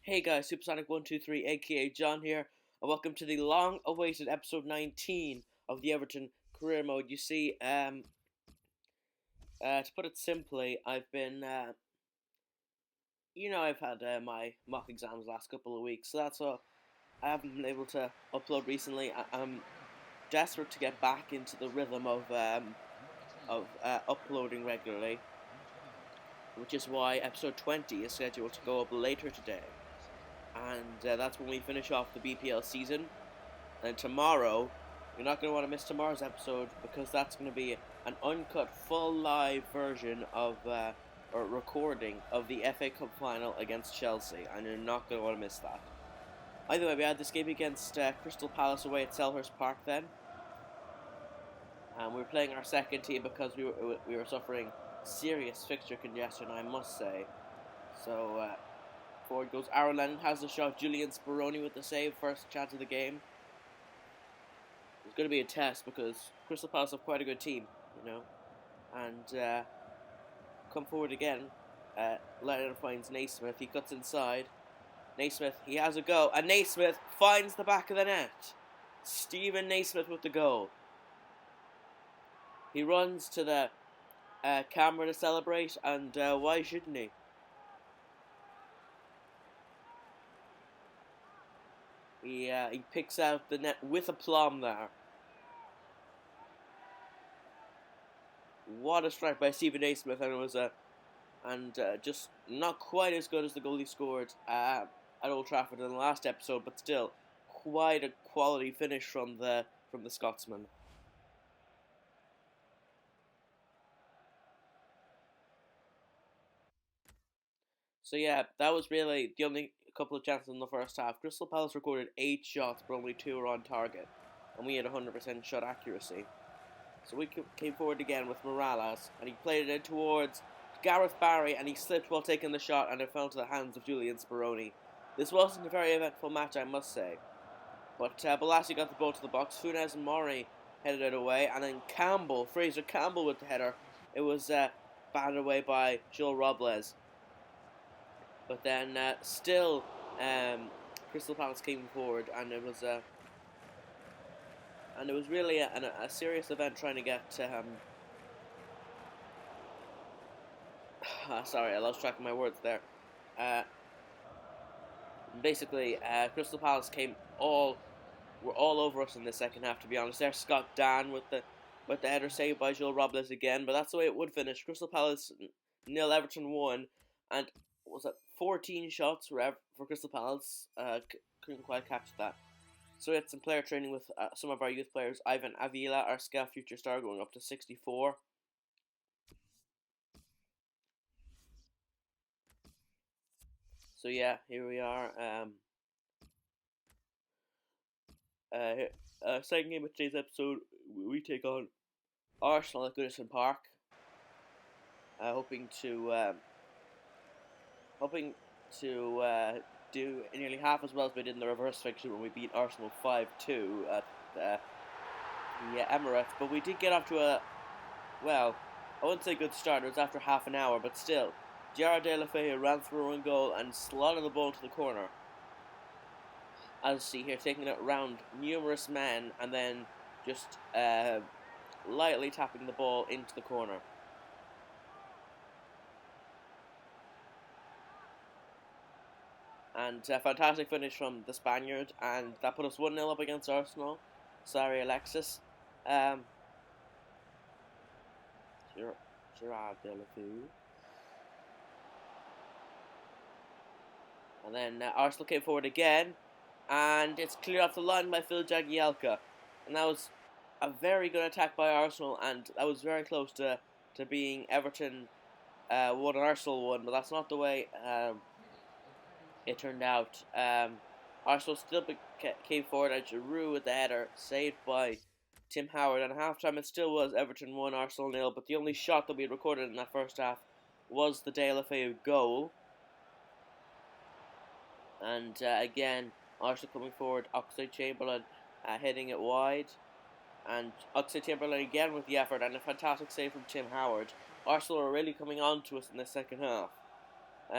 Hey guys, Supersonic123 aka John here, and welcome to the long awaited episode 19 of the Everton career mode. You see, to put it simply, I've had my mock exams last couple of weeks, so that's what I haven't been able to upload recently. I'm desperate to get back into the rhythm of uploading regularly, which is why episode 20 is scheduled to go up later today. And that's when we finish off the BPL season. And tomorrow, you're not going to want to miss tomorrow's episode because that's going to be an uncut, full live version of, or recording of the FA Cup final against Chelsea, and you're not going to want to miss that. Either way, we had this game against Crystal Palace away at Selhurst Park then. And we were playing our second team because we were suffering serious fixture congestion, I must say. So, forward goes Aaron Lennon, has the shot. Julian Speroni with the save, first chance of the game. It's going to be a test because Crystal Palace have quite a good team, and come forward again. Lennon finds Naismith. He cuts inside. Naismith, he has a go, and Naismith finds the back of the net. Stephen Naismith with the goal. He runs to the camera to celebrate, and why shouldn't he? He picks out the net with aplomb there. What a strike by Stephen Naismith, and it was just not quite as good as the goal he scored at Old Trafford in the last episode, but still quite a quality finish from the Scotsman. So yeah, that was really the only couple of chances in the first half. Crystal Palace recorded 8 shots, but only 2 were on target, and we had 100% shot accuracy. So we came forward again with Morales, and he played it in towards Gareth Barry, and he slipped while taking the shot, and it fell to the hands of Julian Speroni. This wasn't a very eventful match, I must say. But Balassi got the ball to the box, Funes and Mori headed it away, and then Fraser Campbell with the header. It was batted away by Joel Robles. But then still, Crystal Palace came forward, and it was really a serious event trying to get. Sorry, I lost track of my words there. Basically, Crystal Palace were all over us in the second half. To be honest, there's Scott Dan with the header saved by Joel Robles again. But that's the way it would finish. Crystal Palace 0, Everton 1, and was it 14 shots for Crystal Palace? Couldn't quite catch that. So we had some player training with some of our youth players. Ivan Avila, our scout future star, going up to 64. So yeah, here we are. Second game of today's episode, we take on Arsenal at Goodison Park. Hoping to do nearly half as well as we did in the reverse fixture when we beat Arsenal 5-2 at the Emirates. But we did get off to I wouldn't say good start. It was after half an hour, but still. Gerard De La Feu ran through one goal and slotted the ball to the corner. As you see here, taking it around numerous men and then just lightly tapping the ball into the corner. And a fantastic finish from the Spaniard, and that put us 1-0 up against Arsenal. Sorry, Alexis. Gerard De La Feu. And then Arsenal came forward again, and it's cleared off the line by Phil Jagielka. And that was a very good attack by Arsenal, and that was very close to being Everton 1 and Arsenal 1, but that's not the way it turned out. Arsenal still came forward at Giroud with the header, saved by Tim Howard. And at halftime it still was Everton 1, Arsenal 0, but the only shot that we had recorded in that first half was the De La Feu goal. And again, Arsenal coming forward, Oxlade-Chamberlain heading it wide. And Oxlade-Chamberlain again with the effort, and a fantastic save from Tim Howard. Arsenal are really coming on to us in the second half.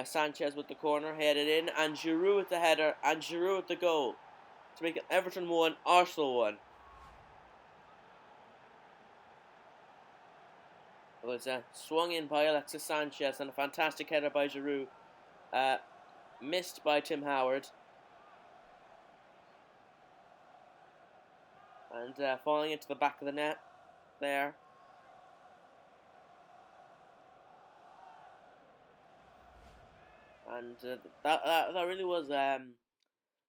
Sanchez with the corner, headed in, and Giroud with the header, and Giroud with the goal to make it Everton 1, Arsenal 1. It was swung in by Alexis Sanchez and a fantastic header by Giroud, missed by Tim Howard, and falling into the back of the net there. And that really was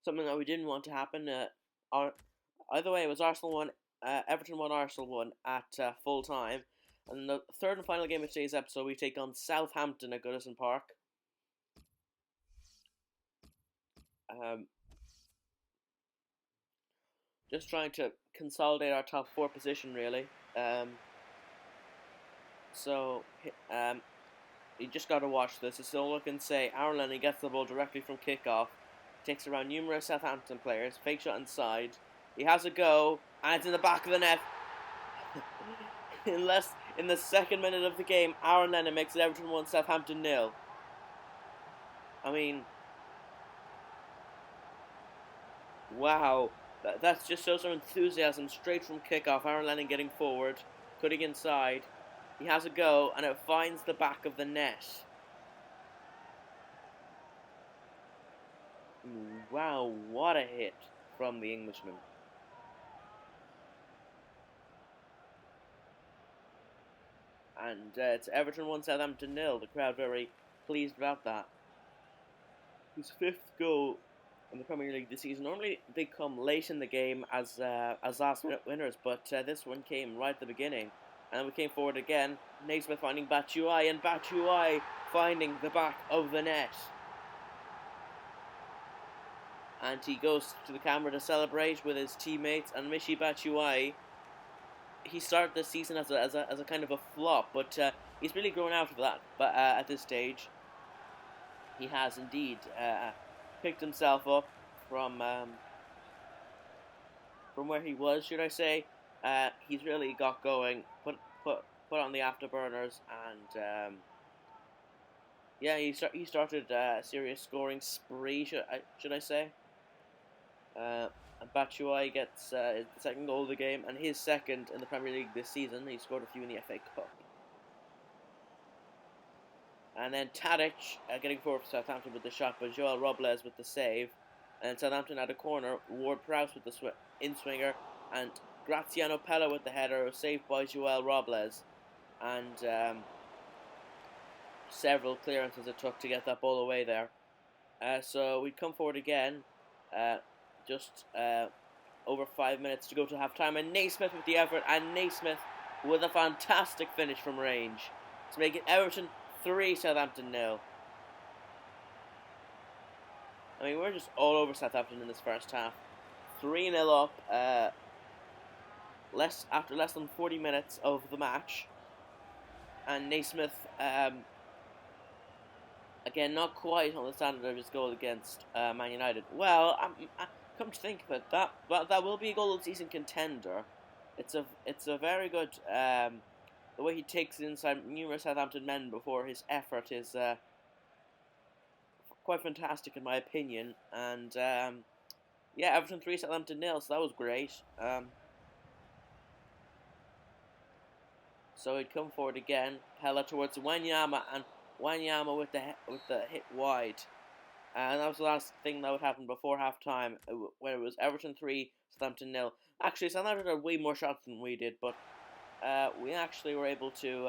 something that we didn't want to happen. Either way, it was Arsenal 1, Everton 1, Arsenal 1 at full time. And the third and final game of today's episode, we take on Southampton at Goodison Park. Just trying to consolidate our top 4 position, really. You just got to watch this. It's all I can say. Aaron Lennon gets the ball directly from kickoff, takes around numerous Southampton players, fake shot inside. He has a go, and it's in the back of the net. In the second minute of the game, Aaron Lennon makes it Everton 1, Southampton 0. I mean, wow. That just shows some enthusiasm straight from kickoff. Aaron Lennon getting forward, cutting inside. He has a go, and it finds the back of the net. Wow, what a hit from the Englishman. And it's Everton 1, Southampton 0. The crowd very pleased about that. His 5th goal in the Premier League this season. Normally they come late in the game as last minute winners, but this one came right at the beginning. And we came forward again. Naismith finding Batshuayi, and Batshuayi finding the back of the net. And he goes to the camera to celebrate with his teammates. And Michy Batshuayi, he started this season as a kind of a flop, but he's really grown out of that. But at this stage, he has indeed picked himself up from where he was, should I say. He's really got going, put on the afterburners, and he started a serious scoring spree, should I say. And Batshuayi gets the second goal of the game, and his second in the Premier League this season. He scored a few in the FA Cup. And then Tadic getting forward for Southampton with the shot, but Joel Robles with the save. And Southampton had a corner, Ward-Prowse with the in-swinger, and Graziano Pella with the header, saved by Joel Robles. And several clearances it took to get that ball away there. So we'd come forward again, just over 5 minutes to go to half-time, and Naismith with the effort, and Naismith with a fantastic finish from range to make it Everton 3, Southampton 0. I mean, we're just all over Southampton in this first half. 3-0 up, after less than 40 minutes of the match. And Naismith, again, not quite on the standard of his goal against Man United. Well, come to think of it, that will be a goal of the season contender. It's a very good. The way he takes inside numerous Southampton men before his effort is quite fantastic in my opinion. And Everton 3, Southampton 0, so that was great. So he'd come forward again, Pella towards Wanyama, and Wanyama with the hit wide. And that was the last thing that would happen before half-time, when it was Everton 3, Southampton 0. Actually, Southampton had way more shots than we did, but we actually were able to,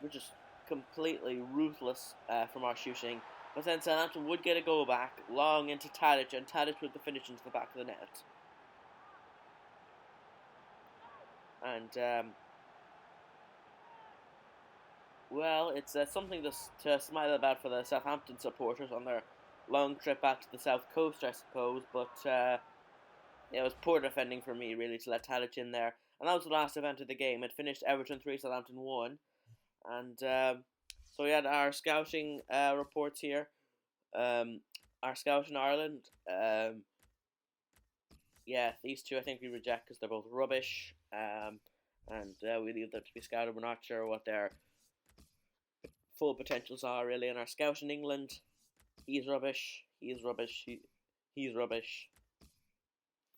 we're just completely ruthless from our shooting. But then Southampton would get a goal back, long into Tadic, and Tadic with the finish into the back of the net. And, well, it's something to smile about for the Southampton supporters on their long trip back to the south coast, I suppose. But it was poor defending for me, really, to let Tadic in there. And that was the last event of the game. It finished Everton 3, Southampton 1. And so we had our scouting reports here. Our scout in Ireland. These two I think we reject because they're both rubbish. And we leave them to be scouted. We're not sure what their full potentials are really. And our scout in England, he's rubbish. He's rubbish. He's rubbish.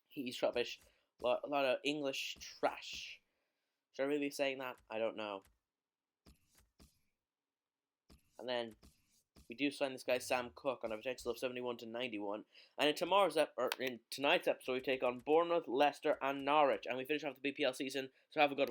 He's rubbish. A lot of English trash. Should I really be saying that? I don't know. And then we do sign this guy Sam Cook on a potential of 71 to 91. And in tonight's episode, we take on Bournemouth, Leicester, and Norwich, and we finish off the BPL season. So have a good one.